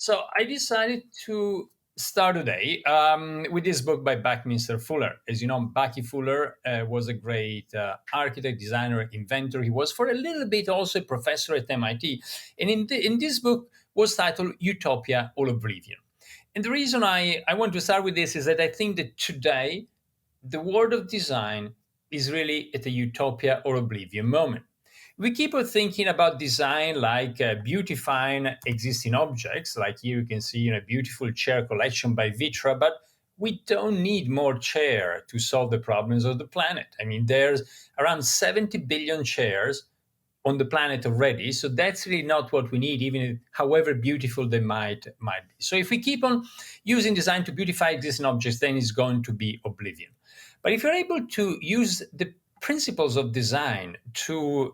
So I decided to start today with this book by Buckminster Fuller. As you know, Bucky Fuller was a great architect, designer, inventor. He was for a little bit also a professor at MIT. And in this book was titled Utopia or Oblivion. And the reason I want to start with this is that I think that today the world of design is really at a utopia or oblivion moment. We keep on thinking about design like beautifying existing objects, like here you can see a beautiful chair collection by Vitra, but we don't need more chair to solve the problems of the planet. I mean, there's around 70 billion chairs on the planet already, so that's really not what we need, even however beautiful they might be. So if we keep on using design to beautify existing objects, then it's going to be oblivion. But if you're able to use the principles of design to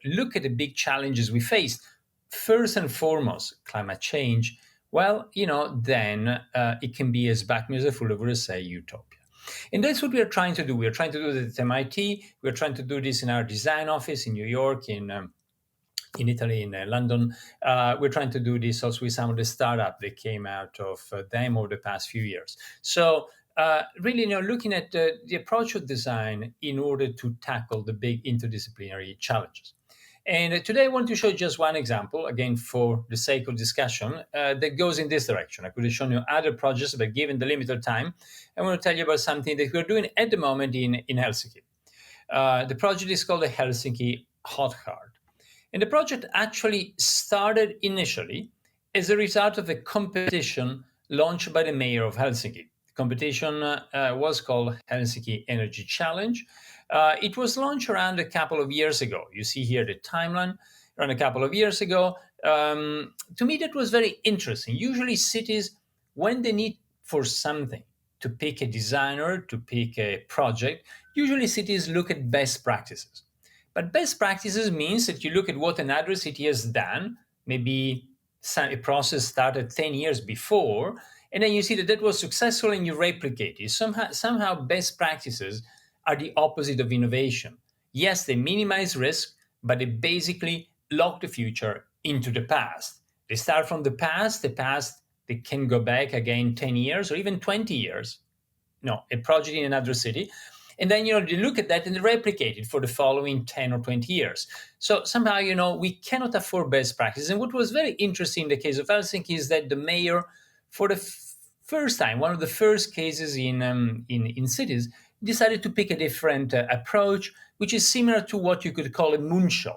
look at the big challenges we face, first and foremost, climate change, well, then it can be, as Buckminster Fuller would say, utopia. And that's what we are trying to do. We are trying to do this at MIT. We are trying to do this in our design office in New York, in Italy, in London. We're trying to do this also with some of the startups that came out of them over the past few years. So really, looking at the approach of design in order to tackle the big interdisciplinary challenges. And today I want to show just one example, again, for the sake of discussion, that goes in this direction. I could have shown you other projects, but given the limited time, I want to tell you about something that we're doing at the moment in Helsinki. The project is called the Helsinki Hot Heart. And the project actually started initially as a result of a competition launched by the mayor of Helsinki. The competition was called Helsinki Energy Challenge. It was launched around a couple of years ago. You see here the timeline, around a couple of years ago. To me, that was very interesting. Usually cities, when they need for something to pick a designer, to pick a project, usually cities look at best practices. But best practices means that you look at what another city has done, maybe a process started 10 years before, and then you see that that was successful and you replicate it. Somehow best practices are the opposite of innovation. Yes, they minimize risk, but they basically lock the future into the past. They start from the past, they can go back again 10 years or even 20 years. No, a project in another city. And then, they look at that and they replicate it for the following 10 or 20 years. So somehow, we cannot afford best practices. And what was very interesting in the case of Helsinki is that the mayor, for the first time, one of the first cases in cities, decided to pick a different approach, which is similar to what you could call a moonshot,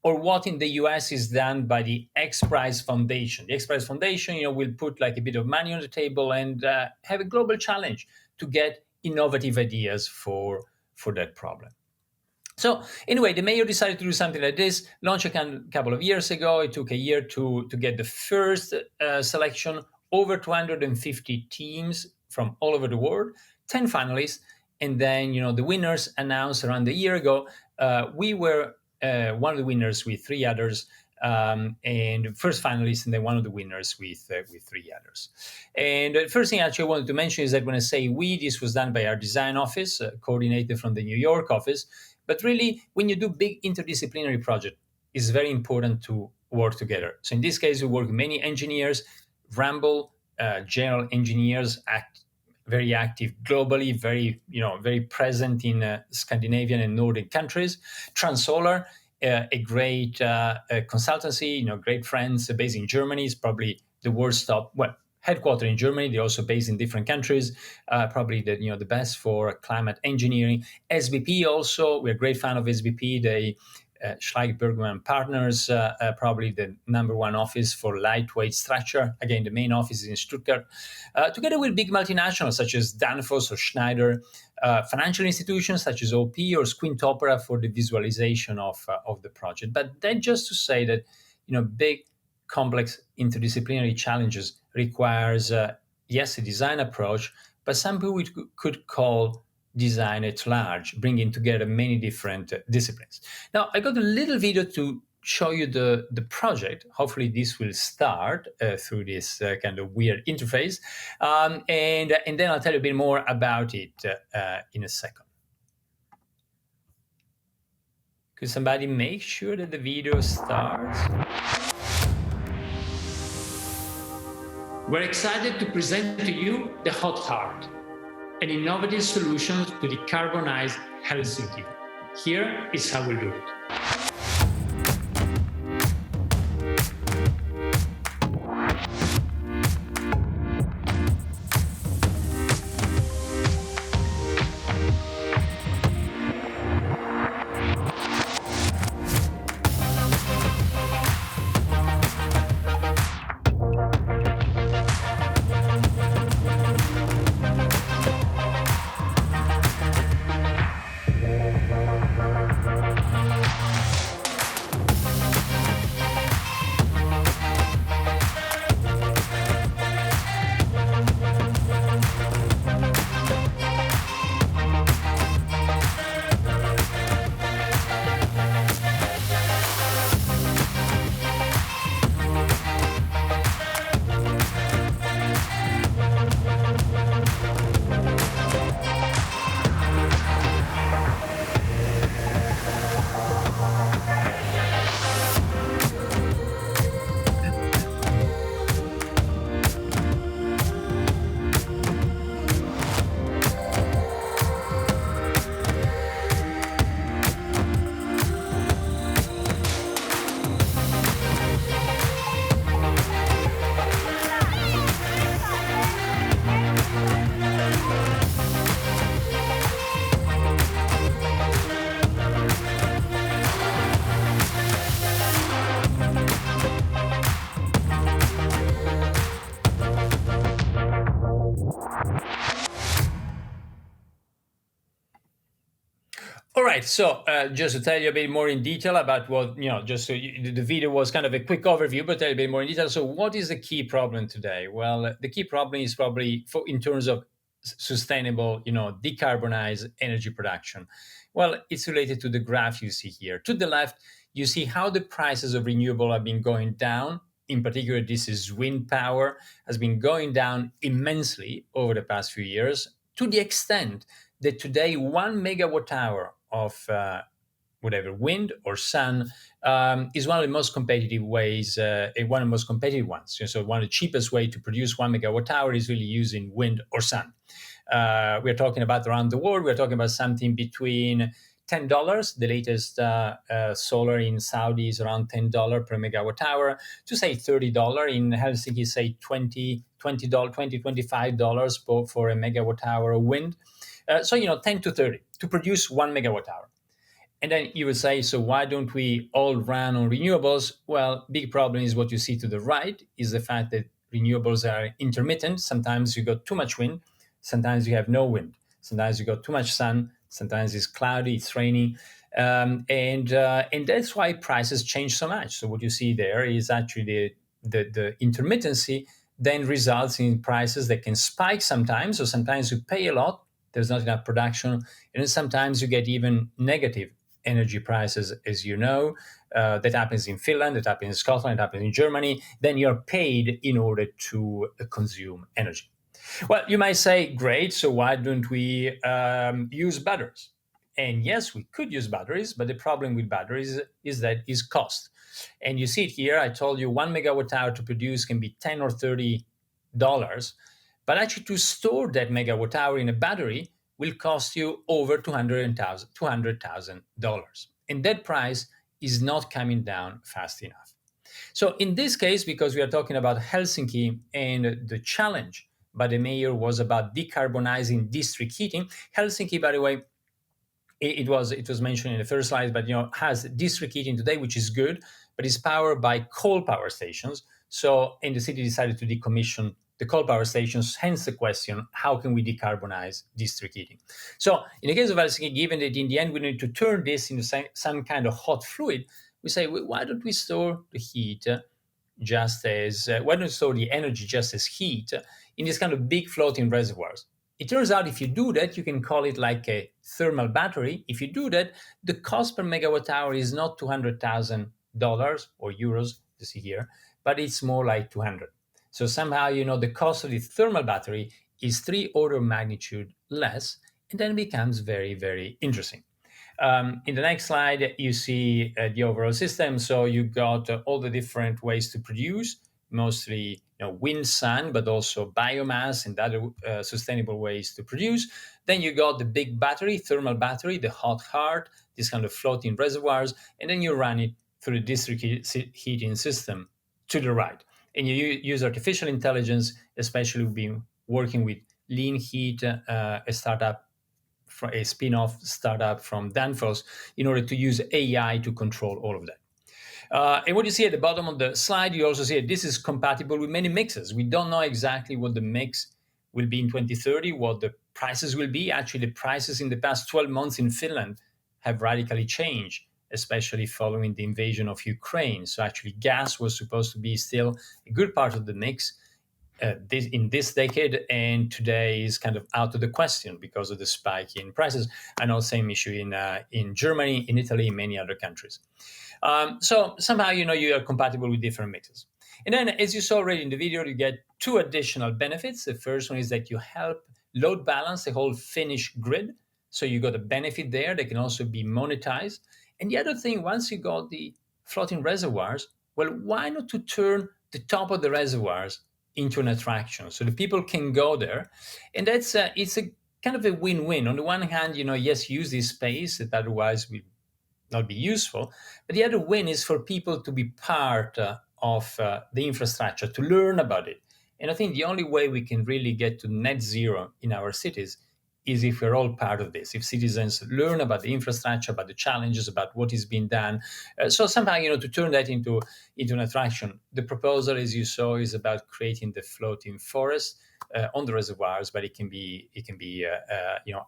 or what in the US is done by the X Prize Foundation. The X Prize Foundation, will put like a bit of money on the table and have a global challenge to get innovative ideas for that problem. So anyway, the mayor decided to do something like this, launch a couple of years ago. It took a year to get the first selection, over 250 teams from all over the world, 10 finalists. And then, the winners announced around a year ago. We were one of the winners with three others, and first finalist, and then one of the winners with three others. And the first thing actually I wanted to mention is that when I say we, this was done by our design office, coordinated from the New York office. But really, when you do big interdisciplinary project, it's very important to work together. So in this case, we work with many engineers, Ramble, general engineers, very active globally, very present in Scandinavian and Nordic countries. Transolar, a great consultancy, great friends based in Germany, is probably the world's top, headquartered in Germany. They're also based in different countries, probably the best for climate engineering. SBP also, we're a great fan of SBP. They Schleich Bergman Partners, probably the number one office for lightweight structure. Again, the main office is in Stuttgart. Together with big multinationals such as Danfoss or Schneider, financial institutions such as OP or Squint Opera for the visualization of the project. But that just to say that, big, complex interdisciplinary challenges requires, yes, a design approach, but some people we could call design at large, bringing together many different disciplines. Now, I got a little video to show you the project. Hopefully this will start through this kind of weird interface. And then I'll tell you a bit more about it in a second. Could somebody make sure that the video starts? We're excited to present to you the Hot Heart, an innovative solution to decarbonize Helsinki. Here is how we do it. All right, so just to tell you a bit more in detail about what, just so the video was kind of a quick overview, but tell you a bit more in detail. So, what is the key problem today? Well, the key problem is probably in terms of sustainable, decarbonized energy production. Well, it's related to the graph you see here. To the left, you see how the prices of renewable have been going down. In particular, this is wind power, has been going down immensely over the past few years, to the extent that today 1 megawatt hour of whatever wind or sun is one of the most competitive ways, one of the most competitive ones. So one of the cheapest way to produce 1 megawatt hour is really using wind or sun. We're talking about around the world. We're talking about something between $10. The latest solar in Saudi is around $10 per megawatt hour, to say $30 in Helsinki, say $25 for a megawatt hour of wind. So 10 to 30 to produce 1 megawatt hour. And then you would say, so why don't we all run on renewables? Well, big problem is what you see to the right is the fact that renewables are intermittent. Sometimes you got too much wind, sometimes you have no wind, sometimes you got too much sun, sometimes it's cloudy, it's rainy, and that's why prices change so much. So what you see there is actually the intermittency then results in prices that can spike sometimes. So sometimes you pay a lot, there's not enough production, and then sometimes you get even negative energy prices, as you know. That happens in Finland, that happens in Scotland, that happens in Germany. Then you're paid in order to consume energy. Well, you might say, great, so why don't we use batteries? And yes, we could use batteries, but the problem with batteries is that is cost. And you see it here. I told you 1 megawatt hour to produce can be $10 or $30, but actually to store that megawatt hour in a battery will cost you over $200,000. And that price is not coming down fast enough. So in this case, because we are talking about Helsinki and the challenge by the mayor was about decarbonizing district heating. Helsinki, by the way, it was mentioned in the first slide, but has district heating today, which is good, but it's powered by coal power stations. So, and the city decided to decommission the coal power stations. Hence the question: how can we decarbonize district heating? So, in the case of Helsinki, given that in the end we need to turn this into some kind of hot fluid, we say, why don't we store the heat just as why don't we store the energy just as heat in this kind of big floating reservoirs? It turns out if you do that, you can call it like a thermal battery. If you do that, the cost per megawatt hour is not $200,000 or euros, you see here, but it's more like 200. So somehow, the cost of the thermal battery is 3 order of magnitude less, and then it becomes very, very interesting. In the next slide, you see the overall system. So you got all the different ways to produce, mostly wind, sun, but also biomass and other sustainable ways to produce. Then you got the big battery, thermal battery, the hot heart, these kind of floating reservoirs, and then you run it through the district heating system to the right. And you use artificial intelligence, especially we've been working with Lean Heat, a startup, a spin-off startup from Danfoss, in order to use AI to control all of that. And what you see at the bottom of the slide, you also see that this is compatible with many mixes. We don't know exactly what the mix will be in 2030, what the prices will be. Actually, the prices in the past 12 months in Finland have radically changed, especially following the invasion of Ukraine. So actually, gas was supposed to be still a good part of the mix in this decade, and today is kind of out of the question because of the spike in prices. I know same issue in Germany, in Italy, in many other countries. So somehow, you are compatible with different mixes. And then, as you saw already in the video, you get two additional benefits. The first one is that you help load balance the whole Finnish grid. So you got a benefit there that can also be monetized. And the other thing, once you got the floating reservoirs, well, why not to turn the top of the reservoirs into an attraction so the people can go there? And it's a kind of a win-win. On the one hand, yes, use this space that otherwise would not be useful. But the other win is for people to be part of the infrastructure, to learn about it. And I think the only way we can really get to net zero in our cities is if we're all part of this, if citizens learn about the infrastructure, about the challenges, about what is being done. So somehow, to turn that into an attraction. The proposal, as you saw, is about creating the floating forest on the reservoirs, but it can be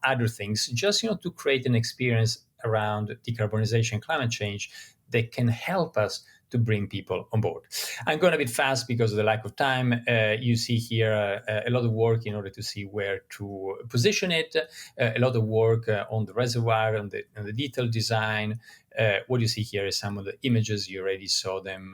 other things, just to create an experience around decarbonization, climate change that can help us to bring people on board. I'm going a bit fast because of the lack of time. You see here a lot of work in order to see where to position it, a lot of work on the reservoir, on the detailed design. What you see here is some of the images. You already saw them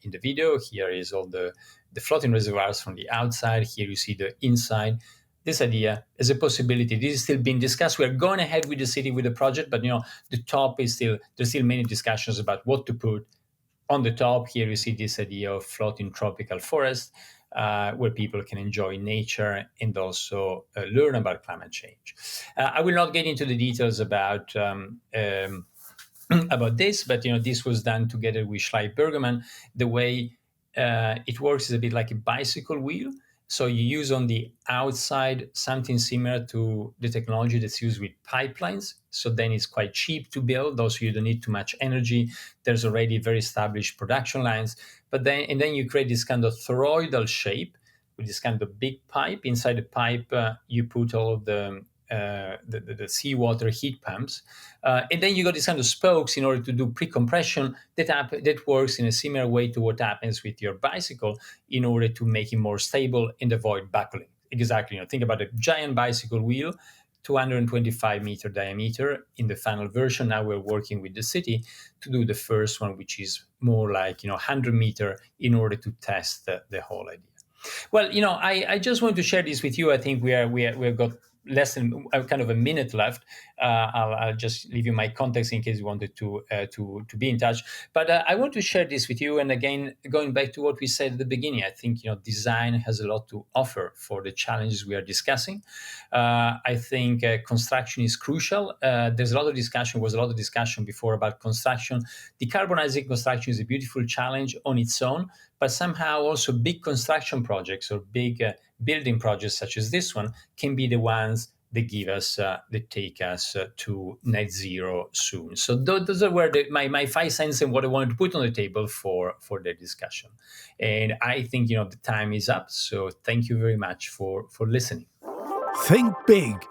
in the video. Here is all the floating reservoirs from the outside. Here you see the inside. This idea is a possibility. This is still being discussed. We are going ahead with the city with the project, but the top is there's still many discussions about what to put on the top. Here you see this idea of floating tropical forest, where people can enjoy nature and also learn about climate change. I will not get into the details about this, but this was done together with Schleif Bergermann. The way it works is a bit like a bicycle wheel. So you use on the outside something similar to the technology that's used with pipelines. So then it's quite cheap to build. Also, you don't need too much energy. There's already very established production lines. But then you create this kind of toroidal shape with this kind of big pipe. Inside the pipe, you put all of the seawater heat pumps, and then you got these kind of spokes in order to do pre-compression that works in a similar way to what happens with your bicycle in order to make it more stable and avoid buckling. Exactly, think about a giant bicycle wheel, 225-meter diameter in the final version. Now we're working with the city to do the first one, which is more like 100-meter, in order to test the whole idea. Well, I just want to share this with you. I think we've got less than kind of a minute left. I'll just leave you my contacts in case you wanted to be in touch. But I want to share this with you. And again, going back to what we said at the beginning, I think design has a lot to offer for the challenges we are discussing. I think construction is crucial. Was a lot of discussion before about construction. Decarbonizing construction is a beautiful challenge on its own, but somehow also big construction projects or big building projects such as this one can be the ones that take us to net zero soon. So those are where my 5 cents and what I wanted to put on the table for the discussion. And I think the time is up. So thank you very much for listening. Think big,